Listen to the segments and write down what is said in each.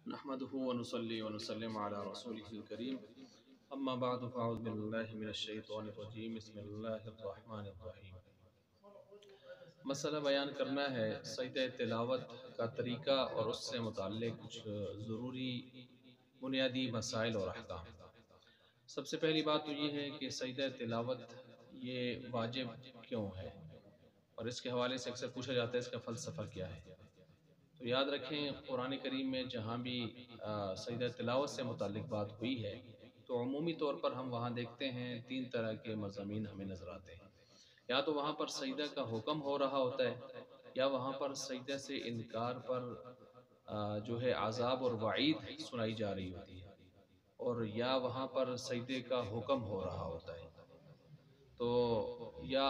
نحمده ونصلي ونسلم على رسوله الكريم اما بعد فاعوذ بالله من الشیطان الرجیم بسم اللہ الرحمن الرحیم۔ مسئلہ بیان کرنا ہے سجدہ تلاوت کا طریقہ اور اس سے متعلق کچھ ضروری بنیادی مسائل اور احکام۔ سب سے پہلی بات تو یہ ہے کہ سجدہ تلاوت یہ واجب کیوں ہے، اور اس کے حوالے سے اکثر پوچھا جاتا ہے اس کا فلسفہ کیا ہے۔ تو یاد رکھیں قرآن کریم میں جہاں بھی سجدہ تلاوت سے متعلق بات ہوئی ہے تو عمومی طور پر ہم وہاں دیکھتے ہیں تین طرح کے مضامین ہمیں نظر آتے ہیں۔ یا تو وہاں پر سجدہ کا حکم ہو رہا ہوتا ہے، یا وہاں پر سجدہ سے انکار پر جو ہے عذاب اور وعید سنائی جا رہی ہوتی ہے، اور یا وہاں پر سجدے کا حکم ہو رہا ہوتا ہے۔ تو یا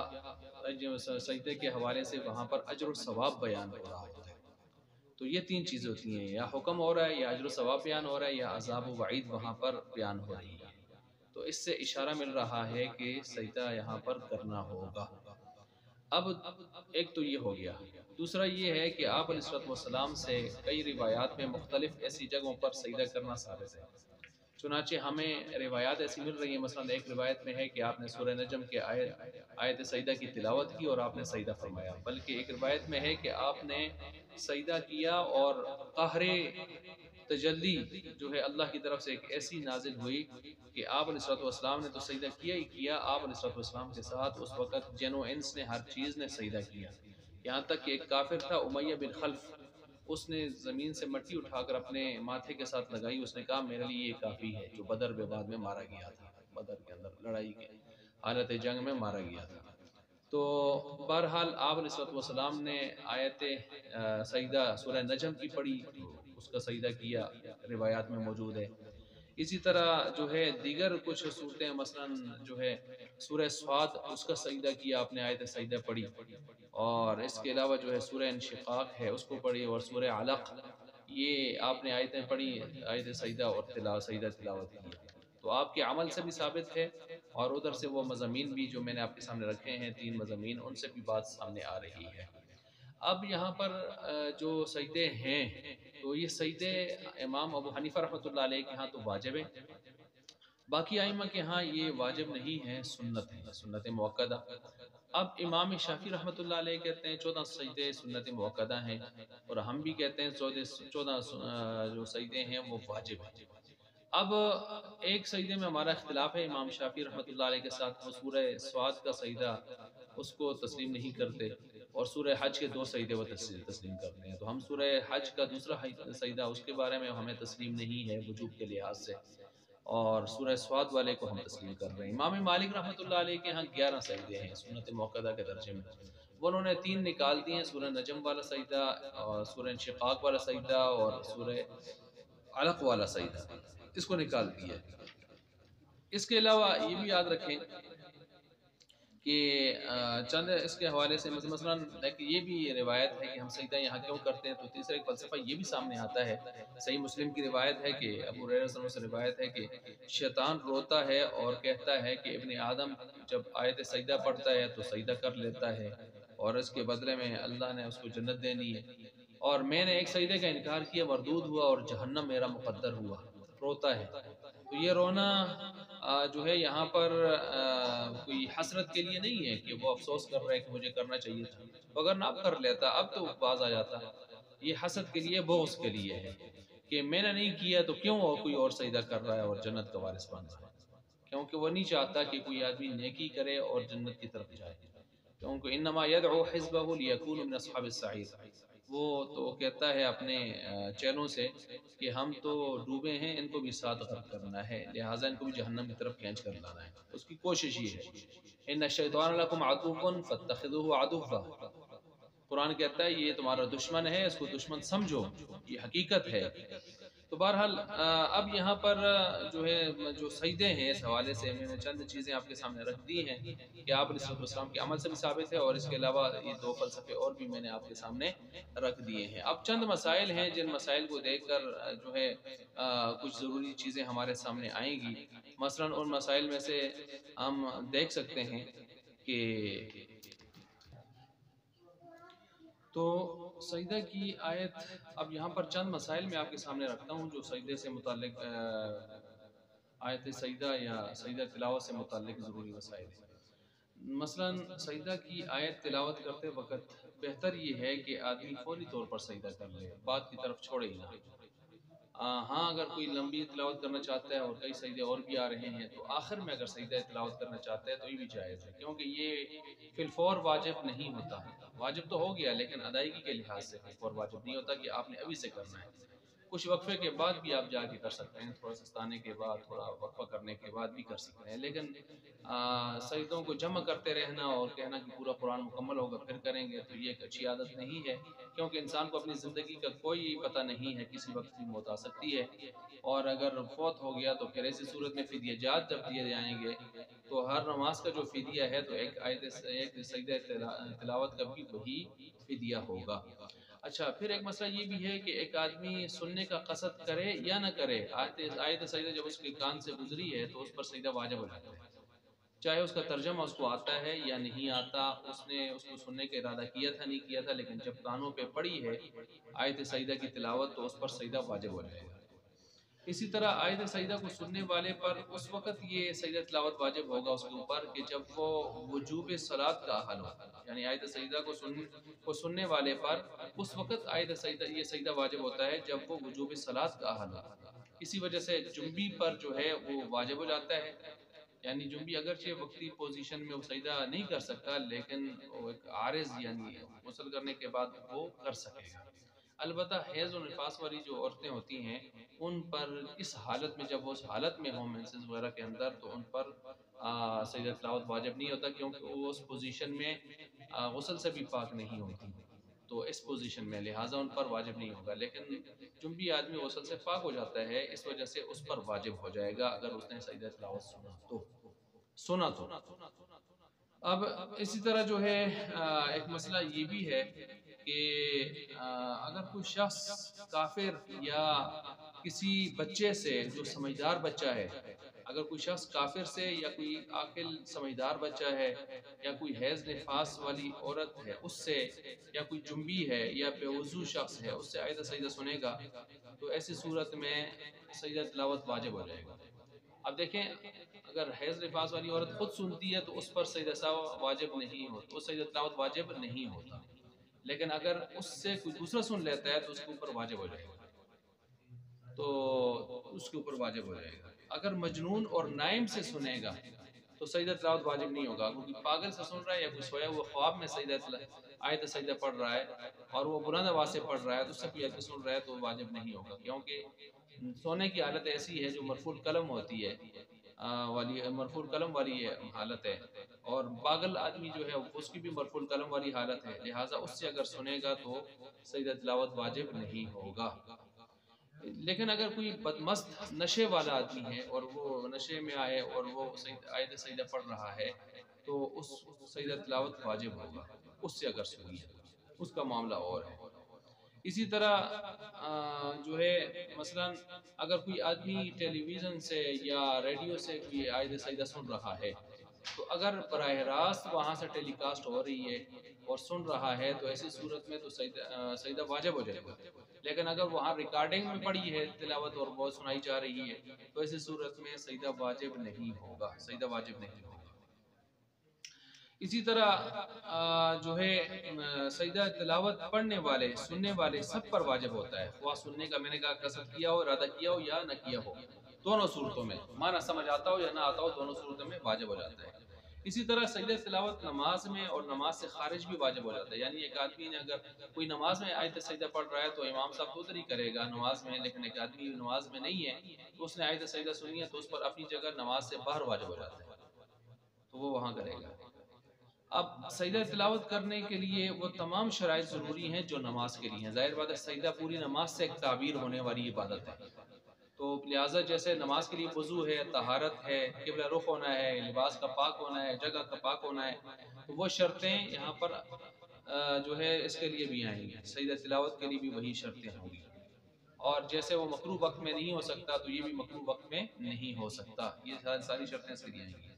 سجدے کے حوالے سے وہاں پر اجر و ثواب بیان ہو رہا ہوتا ہے۔ تو یہ تین چیزیں ہوتی ہیں، یا حکم ہو رہا ہے، یا اجر و ثواب بیان ہو رہا ہے، یا عذاب و وعید وہاں پر بیان ہو رہی ہے۔ تو اس سے اشارہ مل رہا ہے کہ سجدہ یہاں پر کرنا ہوگا۔ اب ایک تو یہ ہو گیا، دوسرا یہ ہے کہ آپ علیہ السلام سے کئی روایات میں مختلف ایسی جگہوں پر سجدہ کرنا ثابت ہے۔ چنانچہ ہمیں روایات ایسی مل رہی ہیں، مثلا ایک روایت میں ہے کہ آپ نے سورہ نجم کے آیت سجدہ کی تلاوت کی اور آپ نے سجدہ فرمایا، بلکہ ایک روایت میں ہے کہ آپ نے سجدہ کیا اور قہر تجلی جو ہے اللہ کی طرف سے ایک ایسی نازل ہوئی کہ آپ علیہ السلام نے تو سجدہ کیا ہی کیا، آپ علیہ السلام کے ساتھ اس وقت جن و انس نے ہر چیز نے سجدہ کیا، یہاں تک کہ ایک کافر تھا امیہ بن خلف، اس نے زمین سے مٹی اٹھا کر اپنے ماتھے کے ساتھ لگائی، اس نے کہا میرے لیے یہ کافی ہے، جو بدر میں بعد میں مارا گیا تھا، بدر کے اندر لڑائی کے حالت جنگ میں مارا گیا تھا۔ تو بہرحال آپ علیہ السلام نے آیت سجدہ سورہ نجم کی پڑھی، اس کا سجدہ کیا، روایات میں موجود ہے۔ اسی طرح جو ہے دیگر کچھ صورتیں، مثلا جو ہے سورہ صاد، اس کا سجدہ کیا آپ نے، آیت سجدہ پڑھی، اور اس کے علاوہ جو ہے سورہ انشقاق ہے اس کو پڑھی، اور سورہ علق، یہ آپ نے آیتیں پڑھی، آیت سجدہ اور سجدہ تلاوت کی ہے۔ تو آپ کے عمل سے بھی ثابت ہے، اور ادھر سے وہ مضامین بھی جو میں نے آپ کے سامنے رکھے ہیں، تین مضامین، ان سے بھی بات سامنے آ رہی ہے۔ اب یہاں پر جو سجدے ہیں تو یہ سجدے امام ابو حنیفہ رحمۃ اللہ علیہ کے ہاں تو واجب ہیں، باقی ائمہ کے ہاں یہ واجب نہیں ہے، سنت ہے، سنت موقدہ۔ اب امام شافعی رحمۃ اللہ علیہ کہتے ہیں 14 سجدے سنت موقدہ ہیں، اور ہم بھی کہتے ہیں 14 جو سجدے ہیں وہ واجب ہیں۔ اب ایک سجدے میں ہمارا اختلاف ہے امام شافعی رحمۃ اللہ علیہ کے ساتھ، وہ سورہ سواد کا سجدہ اس کو تسلیم نہیں کرتے، اور سورہ حج کے 2 سجدے وہ تسلیم کرتے ہیں۔ تو ہم سورہ حج کا دوسرا سجدہ اس کے بارے میں ہمیں تسلیم نہیں ہے وجوب کے لحاظ سے، اور سورہ سواد والے کو ہم تسلیم کر رہے ہیں۔ امام مالک رحمۃ اللہ علیہ کے ہاں 11 سجدے ہیں سنت موقدہ کے درجے میں، وہ انہوں نے 3 نکال دیے ہیں، سورہ نجم والا سجدہ، اور سورہ انشقاق والا سجدہ، اور سورہ علق والا سجدہ، اس کو نکال دیا ہے۔ اس کے علاوہ یہ بھی یاد رکھیں کہ چند اس کے حوالے سے مثلا یہ بھی روایت ہے کہ ہم سجدہ یہاں کیوں کرتے ہیں، تو تیسرا ایک فلسفہ یہ بھی سامنے آتا ہے۔ صحیح مسلم کی روایت ہے کہ ابو ہریرہ رضی اللہ عنہ سے روایت ہے کہ شیطان روتا ہے اور کہتا ہے کہ ابن آدم جب آیت سجدہ پڑھتا ہے تو سجدہ کر لیتا ہے، اور اس کے بدلے میں اللہ نے اس کو جنت دینی ہے، اور میں نے ایک سجدے کا انکار کیا، مردود ہوا، اور جہنم میرا مقدر ہوا، روتا ہے۔ تو یہ رونا جو ہے یہاں پر کوئی حسرت کے لیے نہیں ہے کہ وہ افسوس کر رہا ہے کہ مجھے کرنا چاہیے تھا، تو اگر نہ اب کر لیتا اب تو باز آ جاتا۔ یہ حسد کے لیے، بغض کے لیے ہے کہ میں نے نہیں کیا تو کیوں اور کوئی اور سجدہ کر رہا ہے اور جنت کا وارث بن رہا ہے، کیونکہ وہ نہیں چاہتا کہ کوئی آدمی نیکی کرے اور جنت کی طرف جائے، کیونکہ انما يدعو حزبه ليكونوا من اصحاب السعیر، وہ تو کہتا ہے اپنے چیلوں سے کہ ہم تو ڈوبے ہیں، ان کو بھی ساتھ غرق کرنا ہے، لہٰذا ان کو بھی جہنم کی طرف کھینچ کر لانا ہے۔ اس کی کوشش یہ ہے، ان الشیطان لکم عدو فاتخذوه عدوا، قرآن کہتا ہے یہ تمہارا دشمن ہے، اس کو دشمن سمجھو، یہ حقیقت ہے۔ تو بہرحال اب یہاں پر جو ہے جو سجدے ہیں اس حوالے سے میں نے چند چیزیں آپ کے سامنے رکھ دی ہیں کہ آپ علیہ السلام کے عمل سے بھی ثابت ہے، اور اس کے علاوہ یہ 2 فلسفے اور بھی میں نے آپ کے سامنے رکھ دیے ہیں۔ اب چند مسائل ہیں جن مسائل کو دیکھ کر جو ہے کچھ ضروری چیزیں ہمارے سامنے آئیں گی۔ مثلا ان مسائل میں سے ہم دیکھ سکتے ہیں کہ تو سجدہ کی آیت، اب یہاں پر چند مسائل میں آپ کے سامنے رکھتا ہوں جو سجدے سے متعلق آیت سجدہ یا سجدہ تلاوت سے متعلق ضروری مسائل ہیں۔ مثلا سجدہ کی آیت تلاوت کرتے وقت بہتر یہ ہے کہ آدمی فوری طور پر سجدہ کر لے، بعد کی طرف چھوڑے ہی نہ۔ ہاں اگر کوئی لمبی تلاوت کرنا چاہتا ہے اور کئی سجدے اور بھی آ رہے ہیں تو آخر میں اگر سجدہ تلاوت کرنا چاہتا ہے تو یہ بھی جائز ہے، کیونکہ یہ فی الفور واجب نہیں ہوتا، واجب تو ہو گیا لیکن ادائیگی کے لحاظ سے فی الفور واجب نہیں ہوتا کہ آپ نے ابھی سے کرنا ہے، کچھ وقفے کے بعد بھی آپ جا کے کر سکتے ہیں، تھوڑا سستانے کے بعد، تھوڑا وقفہ کرنے کے بعد بھی کر سکتے ہیں، لیکن سجدوں کو جمع کرتے رہنا اور کہنا کہ پورا قرآن مکمل ہوگا پھر کریں گے تو یہ ایک اچھی عادت نہیں ہے، کیونکہ انسان کو اپنی زندگی کا کوئی پتہ نہیں ہے، کسی وقت بھی موت آ سکتی ہے، اور اگر فوت ہو گیا تو پھر ایسی صورت میں فدیہ جات جب دیے جائیں گے تو ہر نماز کا جو فدیہ ہے تو ایک سجدہ تلاوت کا بھی وہی فدیہ ہوگا۔ اچھا پھر ایک مسئلہ یہ بھی ہے کہ ایک آدمی سننے کا قصد کرے یا نہ کرے، آیت سجدہ جب اس کے کان سے گزری ہے تو اس پر سجدہ واجب ہو جاتا ہے، چاہے اس کا ترجمہ اس کو آتا ہے یا نہیں آتا، اس نے اس کو سننے کا ارادہ کیا تھا نہیں کیا تھا، لیکن جب کانوں پہ پڑی ہے آیت سجدہ کی تلاوت تو اس پر سجدہ واجب ہو جائے گا۔ اسی طرح آیت سجدہ کو سننے والے پر اس وقت یہ سجدہ تلاوت واجب ہوگا اس کے اوپر کہ جب وہ وجوب صلاۃ کا حل ہو، یعنی آیت سجدہ کو سننے والے پر اس وقت آیت سجدہ یہ سجدہ واجب ہوتا ہے جب وہ وجوب صلاۃ کا حل ہو۔ اسی وجہ سے جنبی پر جو ہے وہ واجب ہو جاتا ہے، یعنی جنبی اگرچہ وقتی پوزیشن میں وہ سجدہ نہیں کر سکتا لیکن وہ ایک عارض یعنی غسل کرنے کے بعد وہ کر سکے گا۔ البتہ حیض و نفاس والی جو عورتیں ہوتی ہیں ان پر اس حالت میں جب وہ اس حالت میں ہوں مینسز وغیرہ کے اندر تو ان پر سجدہ تلاوت واجب نہیں ہوتا، کیونکہ وہ اس پوزیشن میں غسل سے بھی پاک نہیں ہوتی، تو اس پوزیشن میں لہٰذا ان پر واجب نہیں ہوگا، لیکن جنبی آدمی غسل سے پاک ہو جاتا ہے اس وجہ سے اس پر واجب ہو جائے گا اگر اس نے سجدہ تلاوت سنا تو۔ اب اسی طرح جو ہے ایک مسئلہ یہ بھی ہے کہ اگر کوئی شخص کافر یا کسی بچے سے جو سمجھدار بچہ ہے، اگر کوئی شخص کافر سے یا کوئی عاقل سمجھدار بچہ ہے یا کوئی حیض نفاس والی عورت ہے اس سے، یا کوئی جنبی ہے یا بے وضو شخص ہے اس سے آیت سجدہ سنے گا تو ایسی صورت میں سجدہ تلاوت واجب ہو جائے گا۔ اب دیکھیں اگر حیض نفاس والی عورت خود سنتی ہے تو اس پر سجدہ واجب نہیں ہوتا، اس سجدہ تلاوت واجب نہیں ہوتا، لیکن اگر اس سے کوئی دوسرا سن لیتا ہے تو اس کے اوپر واجب ہو جائے گا، تو اس کے اوپر واجب ہو جائے گا۔ اگر مجنون اور نائم سے سنے گا تو سجدہ تلاوت واجب نہیں ہوگا، کیونکہ پاگل سے سن رہا ہے یا کوئی سویا وہ خواب میں آیت سجدہ پڑھ رہا ہے اور وہ بلند آواز سے پڑھ رہا ہے تو اس سے کوئی آیت سن رہا ہے تو واجب نہیں ہوگا، کیونکہ سونے کی حالت ایسی ہے جو مرفوع القلم ہوتی ہے، مرفوع القلم والی حالت ہے، اور پاگل آدمی جو ہے اس کی بھی مرفوع القلم والی حالت ہے، لہٰذا اس سے اگر سنے گا تو سجدہ تلاوت واجب نہیں ہوگا۔ لیکن اگر کوئی بدمست نشے والا آدمی ہے اور وہ نشے میں آئے اور وہ آیت سجدہ پڑھ رہا ہے تو اس سجدہ تلاوت واجب ہوگا، اس سے اگر سنی ہے اس کا معاملہ اور ہے۔ اسی طرح جو ہے مثلا اگر کوئی آدمی ٹیلی ویژن سے یا ریڈیو سے کوئی آیت سجدہ سن رہا ہے تو اگر براہ راست وہاں سے ٹیلی کاسٹ ہو رہی ہے اور سن رہا ہے تو ایسی صورت میں تو سجدہ واجب ہو جائے گا، لیکن اگر وہاں ریکارڈنگ میں پڑی ہے تلاوت اور وہ سنائی جا رہی ہے تو ایسی صورت میں سجدہ واجب نہیں ہوگا، سجدہ واجب نہیں ہوگا۔ اسی طرح جو ہے سجدہ تلاوت پڑھنے والے سننے والے سب پر واجب ہوتا ہے، خواہ سننے کا میں نے کہا قصد کیا ہو، ارادہ کیا ہو یا نہ کیا ہو، دونوں صورتوں میں معنی سمجھ آتا ہو یا نہ آتا ہو دونوں صورتوں میں واجب ہو جاتا ہے۔ اسی طرح سجدہ تلاوت نماز میں اور نماز سے خارج بھی واجب ہو جاتا ہے، یعنی ایک آدمی نے اگر کوئی نماز میں آیت سجدہ پڑھ رہا ہے تو امام صاحب تو ادھر ہی کرے گا نماز میں، لیکن ایک آدمی نماز میں نہیں ہے تو اس نے آیت سجدہ سنی ہے تو اس پر اپنی جگہ نماز سے باہر واجب ہو جاتا ہے تو وہ وہاں کرے گا۔ اب سجدہ تلاوت کرنے کے لیے وہ تمام شرائط ضروری ہیں جو نماز کے لیے ہیں، ظاہر بات ہے سجدہ پوری نماز سے ایک تعبیر ہونے والی عبادت ہے، تو لہٰذا جیسے نماز کے لیے وضو ہے، طہارت ہے، قبلہ رخ ہونا ہے، لباس کا پاک ہونا ہے، جگہ کا پاک ہونا ہے، تو وہ شرطیں یہاں پر جو ہے اس کے لیے بھی آئیں گی، سجدہ تلاوت کے لیے بھی وہی شرطیں ہوں گی، اور جیسے وہ مکروہ وقت میں نہیں ہو سکتا تو یہ بھی مکروہ وقت میں نہیں ہو سکتا، یہ ساری شرطیں اس کے لیے آئیں گی۔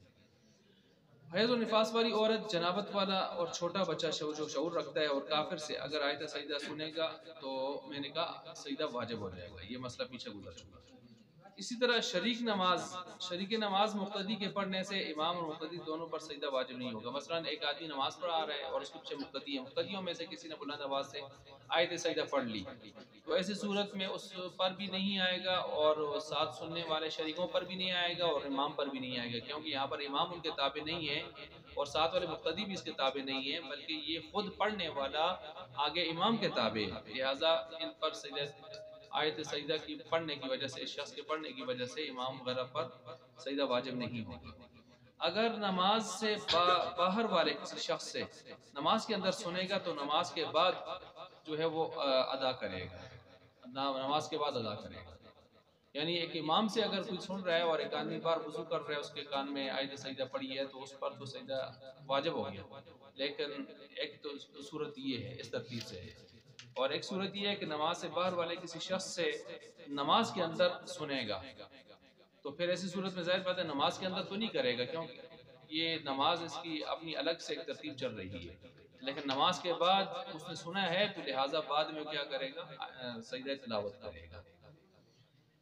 حیض و نفاس والی عورت، جنابت والا اور چھوٹا بچہ جو شعور رکھتا ہے اور کافر سے اگر آیت سجدہ سنے گا تو میں نے کہا سجدہ واجب ہو جائے گا، یہ مسئلہ پیچھے گزر چکا۔ اسی طرح شریک نماز مقتدی کے پڑھنے سے امام اور مقتدی دونوں پر سجدہ واجب نہیں ہوگا۔ مثلا ایک آدمی نماز پڑھا رہا ہے اور اس کے پیچھے مقتدی ہے، مقتدیوں میں سے کسی نے بلند آواز سے آیت سجدہ پڑھ لی، تو ایسی صورت میں اس پر بھی نہیں آئے گا اور ساتھ سننے والے شریکوں پر بھی نہیں آئے گا اور امام پر بھی نہیں آئے گا، کیونکہ یہاں پر امام ان کے تابع نہیں ہے اور ساتھ والے مقتدی بھی اس کے تابع نہیں ہے، بلکہ یہ خود پڑھنے والا آگے امام کے تابع ہے، لہٰذا ان پر آیت سجدہ کی پڑھنے کی وجہ سے، اس شخص کے پڑھنے کی وجہ سے امام وغیرہ پر سجدہ واجب نہیں ہوگا۔ اگر نماز سے باہر والے کسی شخص سے نماز کے اندر سنے گا تو نماز کے بعد جو ہے وہ ادا کرے گا، نماز کے بعد ادا کرے گا۔ یعنی ایک امام سے اگر کوئی سن رہا ہے اور ایک آدمی بار وضو کر رہا ہے، اس کے کان میں آیت سجدہ پڑھی ہے تو اس پر تو سجدہ واجب ہو گیا، لیکن ایک تو صورت یہ ہے، اس ترتیب سے ہے، اور ایک صورت یہ ہے کہ نماز سے باہر والے کسی شخص سے نماز کے اندر سنے گا، تو پھر ایسی صورت میں ظاہر بات ہے نماز کے اندر تو نہیں کرے گا، کیونکہ یہ نماز اس کی اپنی الگ سے ایک ترتیب چل رہی ہے، لیکن نماز کے بعد اس نے سنا ہے تو لہٰذا بعد میں کیا کرے گا، سجدہ تلاوت کرے گا۔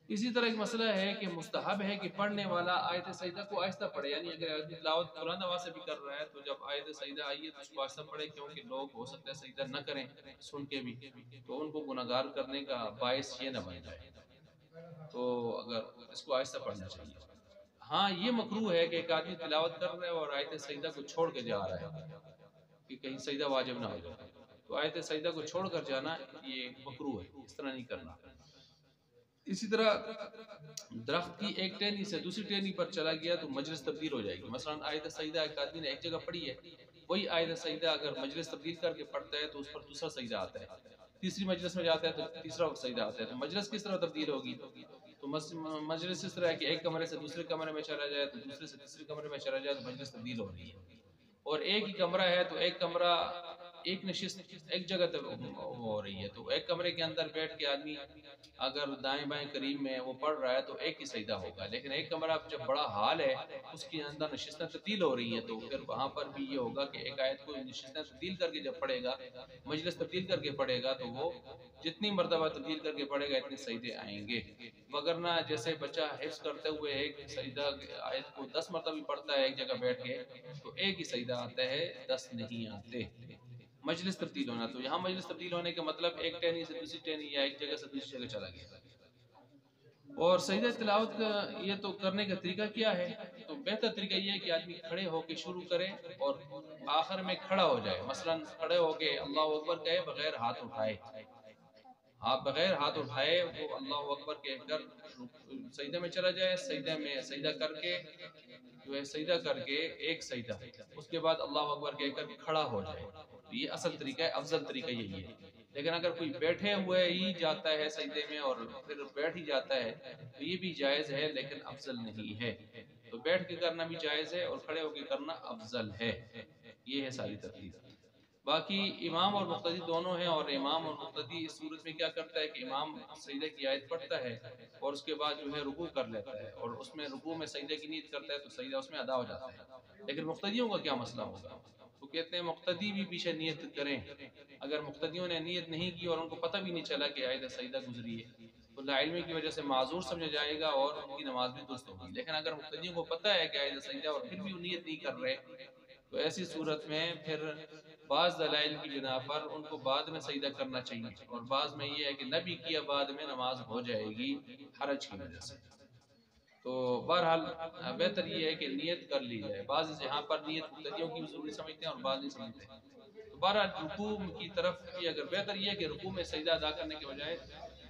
اسی طرح ایک مسئلہ ہے کہ مستحب ہے کہ پڑھنے والا آیت سجدہ کو آہستہ پڑھے، یعنی اگر آیت تلاوت بلند آواز سے بھی کر رہا ہے تو جب آیت سجدہ آئی ہے تو اس کو آہستہ پڑھے، کیونکہ لوگ ہو سکتا ہے سجدہ نہ کریں سن کے بھی، تو ان کو گناہگار کرنے کا باعث یہ نہ بن جائے، تو اگر اس کو آہستہ پڑھنا چاہیے۔ ہاں یہ مکروہ ہے کہ ایک آدمی تلاوت کر رہا ہے اور آیت سجدہ کو چھوڑ کے جا رہا ہے کہ کہیں سجدہ واجب نہ ہو جائے، تو آیت سجدہ کو چھوڑ کر جانا یہ مکروہ ہے، اس طرح نہیں کرنا۔ اسی طرح درخت کی ایک ٹہنی سے دوسری ٹہنی پر چلا گیا تو مجلس تبدیل ہو جائے گی، مثلا آیت سجدہ ایک آدمی نے ایک جگہ پڑھی ہے، وہی آیت سجدہ اگر مجلس تبدیل کر کے پڑھتا ہے تو اس پر دوسرا سجدہ آتا ہے، تیسری مجلس میں جاتا ہے تو تیسرا سجدہ آتا ہے، تو مجلس کس طرح تبدیل ہوگی؟ تو مجلس اس طرح ہے کہ ایک کمرے سے دوسرے کمرے میں چلا جائے تو دوسرے سے تیسرے کمرے میں چلا جائے تو مجلس تبدیل ہو رہی ہے، اور ایک ہی کمرہ ہے تو ایک کمرہ ایک نشست ایک جگہ تک ہو رہی ہے، تو ایک کمرے کے اندر بیٹھ کے آدمی اگر دائیں بائیں قریب میں وہ پڑھ رہا ہے تو ایک ہی سجدہ ہوگا، لیکن ایک کمرہ جب بڑا ہال ہے اس کے اندر نشستیں تبدیل ہو رہی ہیں تو پھر وہاں پر بھی یہ ہوگا کہ ایک آیت کو نشستیں تبدیل کر کے جب پڑھے گا، مجلس تبدیل کر کے پڑھے گا تو وہ جتنی مرتبہ تبدیل کر کے پڑھے گا اتنے سجدے آئیں گے، وگرنہ جیسے بچہ حفظ کرتے ہوئے ایک سجدہ آیت کو 10 مرتبہ پڑھتا ہے ایک جگہ بیٹھ کے تو ایک ہی سجدہ آتا ہے، 10 نہیں آتے۔ مجلس تبدیل ہونا، تو یہاں مجلس تبدیل ہونے کا مطلب ایک ٹہنی سے دوسری ٹہنی یا ایک جگہ سے دوسری جگہ چلا گیا۔ اور سجدہ تلاوت کا یہ تو کرنے کا طریقہ کیا ہے؟ تو بہتر طریقہ یہ ہے کہ آدمی کھڑے ہو کے شروع کرے اور آخر میں کھڑا ہو جائے، مثلا کھڑے ہو کے اللہ اکبر کہے بغیر ہاتھ اٹھائے، آپ بغیر ہاتھ اٹھائے وہ اللہ اکبر کہہ کر سجدہ میں چلا جائے، سجدہ میں سجدہ کر کے جو ہے سجدہ کر کے ایک سجدہ، اس کے بعد اللہ اکبر کہہ کر کھڑا ہو جائے، یہ اصل طریقہ ہے، افضل طریقہ یہی ہے۔ لیکن اگر کوئی بیٹھے ہوئے ہی جاتا ہے سجدے میں اور پھر بیٹھ ہی جاتا ہے تو یہ بھی جائز ہے لیکن افضل نہیں ہے، تو بیٹھ کے کرنا بھی جائز ہے اور کھڑے ہو کے کرنا افضل ہے، یہ ہے ساری ترتیب۔ باقی امام اور مقتدی دونوں ہیں، اور امام اور مقتدی اس صورت میں کیا کرتا ہے کہ امام سجدے کی آیت پڑھتا ہے اور اس کے بعد جو ہے رکوع کر لیتا ہے اور اس میں رکوع میں سجدے کی نیت کرتا ہے تو سجدہ اس میں ادا ہو جاتا ہے، لیکن مقتدیوں کا کیا مسئلہ ہوگا؟ تو کہتے ہیں مقتدی بھی پیچھے نیت کریں، اگر مقتدیوں نے نیت نہیں کی اور ان کو پتہ بھی نہیں چلا کہ آیت سجدہ گزری ہے تو لاعلمی کی وجہ سے معذور سمجھا جائے گا اور ان کی نماز بھی درست ہوگی، لیکن اگر مقتدیوں کو پتہ ہے کہ آیت سجدہ اور پھر بھی وہ نیت نہیں کر رہے تو ایسی صورت میں پھر بعض دلائل کی بنا پر ان کو بعد میں سجدہ کرنا چاہیے، اور بعض میں یہ ہے کہ نہ بھی کیا بعد میں نماز ہو جائے گی حرج کی وجہ سے، تو بہرحال بہتر یہ ہے کہ نیت کر لی جائے، بعض یہاں پر نیت مقتدیوں کی بھی ضروری سمجھتے ہیں اور بعض نہیں سمجھتے، تو بہرحال رکوع کی طرف یہ اگر بہتر یہ ہے کہ رکوع میں سجدہ ادا کرنے کے بجائے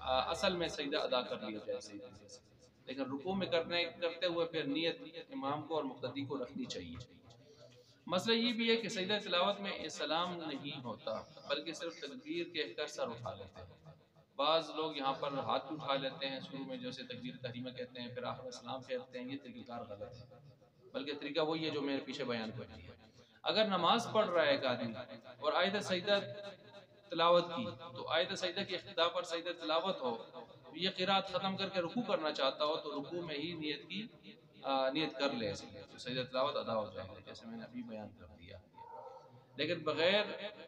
اصل میں سجدہ ادا کر لیا جائے صحیح طریقے سے، لیکن رکوع میں کرتے ہوئے پھر نیت امام کو اور مقتدی کو رکھنی چاہیے۔ مسئلہ یہ بھی ہے کہ سجدہ تلاوت میں سلام نہیں ہوتا بلکہ صرف تکبیر کہہ کر سر اٹھا لیتے ہیں، بعض لوگ یہاں پر ہاتھ بھی اٹھا لیتے ہیں شروع میں جیسے تکبیر تحریمہ کہتے ہیں پھر آخر میں سلام کہتے ہیں، یہ طریقہ کار غلط ہے، بلکہ طریقہ وہی ہے جو میرے پیچھے بیان کر دیا ہے۔ اگر نماز پڑھ رہا ہے ایک آدمی اور آیت سجدہ تلاوت کی تو آیت سجدہ کی افتتاح پر سجدہ تلاوت ہو، یہ قرات ختم کر کے رکوع کرنا چاہتا ہو تو رکوع میں ہی نیت کر لے، تو سجدہ تلاوت ادا ہو جائے گا۔ جیسے میں نے ابھی بیان کر دیا. لیکن بغیر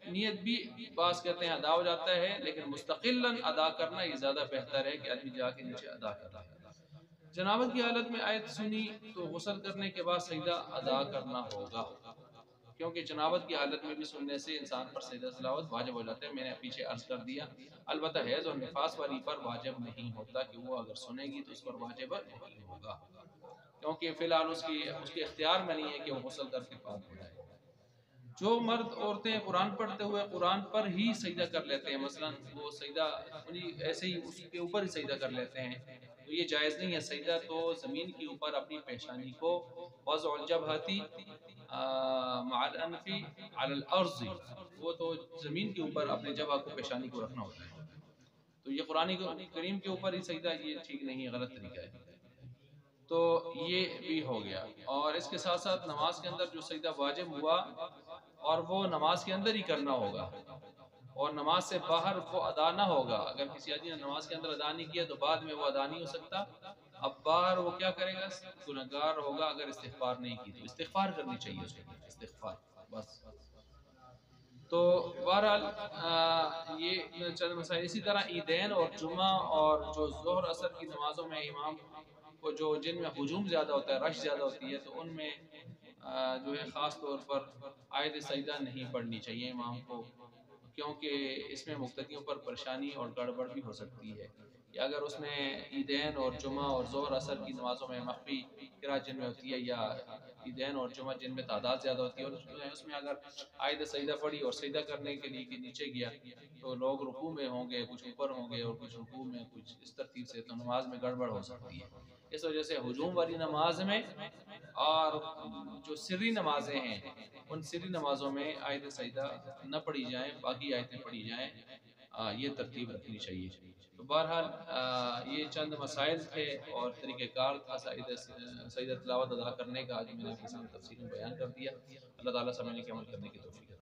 نیت بھی بعض کہتے ہیں ادا ہو جاتا ہے، لیکن مستقلاً ادا کرنا یہ زیادہ بہتر ہے کہ آدمی جا کے نیچے ادا کر رہا ہے. جنابت کی حالت میں آیت سنی تو غسل کرنے کے بعد سجدہ ادا کرنا ہوگا، کیونکہ جنابت کی حالت میں بھی سننے سے انسان پر سجدہ تلاوت واجب ہو جاتا ہے. میں نے پیچھے عرض کر دیا. البتہ حیض اور نفاس والی پر واجب نہیں ہوتا کہ وہ اگر سنے گی تو اس پر واجب نہیں ہوگا، کیونکہ فی الحال اس کے اختیار میں نہیں ہے کہ وہ غسل کر کے پاک ہو جائے. جو مرد عورتیں قرآن پڑھتے ہوئے قرآن پر ہی سجدہ کر لیتے ہیں، مثلا وہ سجدہ ایسے ہی اس کے اوپر ہی سجدہ کر لیتے ہیں، تو یہ جائز نہیں ہے. سجدہ تو زمین کے اوپر اپنی پیشانی کو وضع الجبہتی مع الانفی علی الارض، وہ تو زمین کے اوپر اپنے جبہہ کو پیشانی کو رکھنا ہوتا ہے. تو یہ قرآن کریم کے اوپر ہی سجدہ، یہ ٹھیک نہیں ہے، غلط طریقہ ہے. تو یہ بھی ہو گیا. اور اس کے ساتھ ساتھ نماز کے اندر جو سجدہ واجب ہوا اور وہ نماز کے اندر ہی کرنا ہوگا، اور نماز سے باہر وہ ادا نہ ہوگا. اگر کسی آدمی نے نماز کے اندر ادا نہیں کیا تو بعد میں وہ ادا نہیں ہو سکتا. اب باہر وہ کیا کرے گا؟ گنہگار ہوگا اگر استغفار نہیں کی تو استغفار کرنی چاہیے اس کو، استغفار بس. تو بہرحال یہ چند مسائل. اسی طرح عیدین اور جمعہ اور جو ظہر اثر کی نمازوں میں امام کو جو جن میں ہجوم زیادہ ہوتا ہے، رش زیادہ ہوتی ہے، تو ان میں جو ہے خاص طور پر آیت سجدہ نہیں پڑھنی چاہیے امام کو، کیونکہ اس میں مقتدیوں پر پریشانی اور گڑبڑ بھی ہو سکتی ہے. یا اگر اس میں عیدین اور جمعہ اور ظہر اثر کی نمازوں میں مخفی قرات جن میں ہوتی ہے، یا عیدین اور جمعہ جن میں تعداد زیادہ ہوتی ہے، اور اس میں اگر آیت سجدہ پڑھی اور سجدہ کرنے کے لیے نیچے گیا تو لوگ رکوع میں ہوں گے، کچھ اوپر ہوں گے اور کچھ رکوع میں، کچھ اس ترتیب سے، تو نماز میں گڑبڑ ہو سکتی ہے. اس وجہ سے ہجوم والی نماز میں اور جو سری نمازیں ہیں ان سری نمازوں میں آیت سجدہ نہ پڑھی جائیں، باقی آیتیں پڑھی جائیں. یہ ترتیب رکھنی چاہیے. تو بہرحال یہ چند مسائل تھے اور طریقہ کار تھا سجدہ تلاوت ادا کرنے کا، آج میں نے آپ کے سامنے تفصیل میں بیان کر دیا. اللہ تعالیٰ سمجھنے کے عمل کرنے کی توفیق